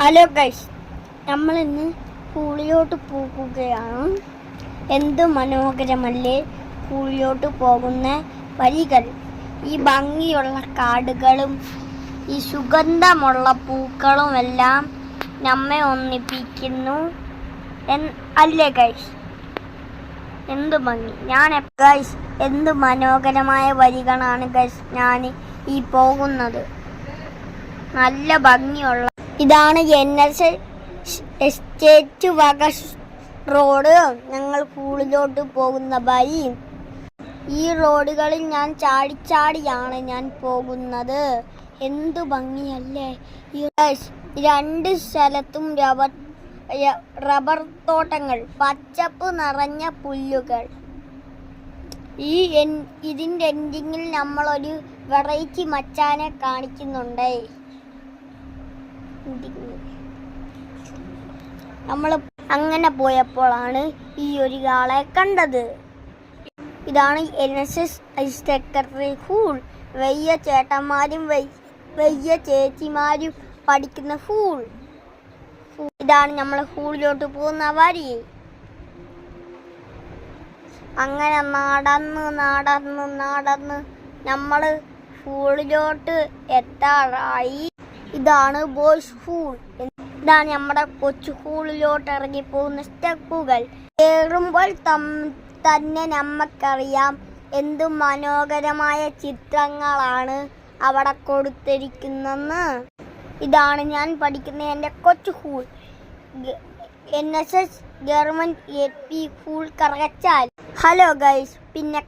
Hello guys, നമ്മൾ ഇന്ന് സ്കൂളിലോട്ട് പോകുകയാണ്. എന്ത് മനോഹരമല്ലേ സ്കൂളിലോട്ട് പോകുന്ന വഴികൾ. ഈ ഭംഗിയുള്ള കാടുകളും ഈ സുഗന്ധമുള്ള പൂക്കളും എല്ലാം നമ്മെ ഒന്നിപ്പിക്കുന്നു അല്ലേ ഗൈസ്? എന്ത് ഭംഗി! ഗൈസ്, എന്ത് മനോഹരമായ വഴികളാണ് ഗൈസ് ഞാൻ ഈ പോകുന്നത്. നല്ല ഭംഗിയുള്ള ഇതാണ് എസ്റ്റേറ്റ് വക റോഡ്. ഞങ്ങൾ സ്കൂളിലോട്ട് പോകുന്ന വഴി. ഈ റോഡുകളിൽ ഞാൻ ചാടിച്ചാടിയാണ് ഞാൻ പോകുന്നത്. എന്തു ഭംഗിയല്ലേ! രണ്ട് സ്ഥലത്തും റബ്ബർ തോട്ടങ്ങൾ, പച്ചപ്പ് നിറഞ്ഞ പുല്ലുകൾ. ഇതിൻ്റെ എൻഡിങ്ങിൽ നമ്മളൊരു വെറൈറ്റി മച്ചാനെ കാണിക്കുന്നുണ്ടേ. നമ്മൾ അങ്ങനെ പോയപ്പോഴാണ് ഈ ഒരു ആളെ കണ്ടത്. ഇതാണ് NSS സെക്രട്ടറി സ്കൂൾ. വലിയ ചേട്ടന്മാരും വലിയ ചേച്ചിമാരും പഠിക്കുന്ന സ്കൂൾ. ഇതാണ് നമ്മൾ സ്കൂളിലോട്ട് പോകുന്ന വഴി. അങ്ങനെ നടന്ന് നമ്മൾ സ്കൂളിലോട്ട് എത്താറായി. ഇതാണ് ബോയ്സ് സ്കൂൾ. ഇതാണ് നമ്മുടെ കൊച്ചു സ്കൂളിലോട്ട് ഇറങ്ങി പോകുന്ന സ്റ്റെപ്പുകൾ. കയറുമ്പോൾ തന്നെ നമുക്കറിയാം എന്തു മനോഹരമായ ചിത്രങ്ങളാണ് അവിടെ കൊടുത്തിരിക്കുന്നെന്ന്. ഇതാണ് ഞാൻ പഠിക്കുന്ന എൻ്റെ കൊച്ചു school, NSS government LP school Karakachal. Hello guys, പിന്നെ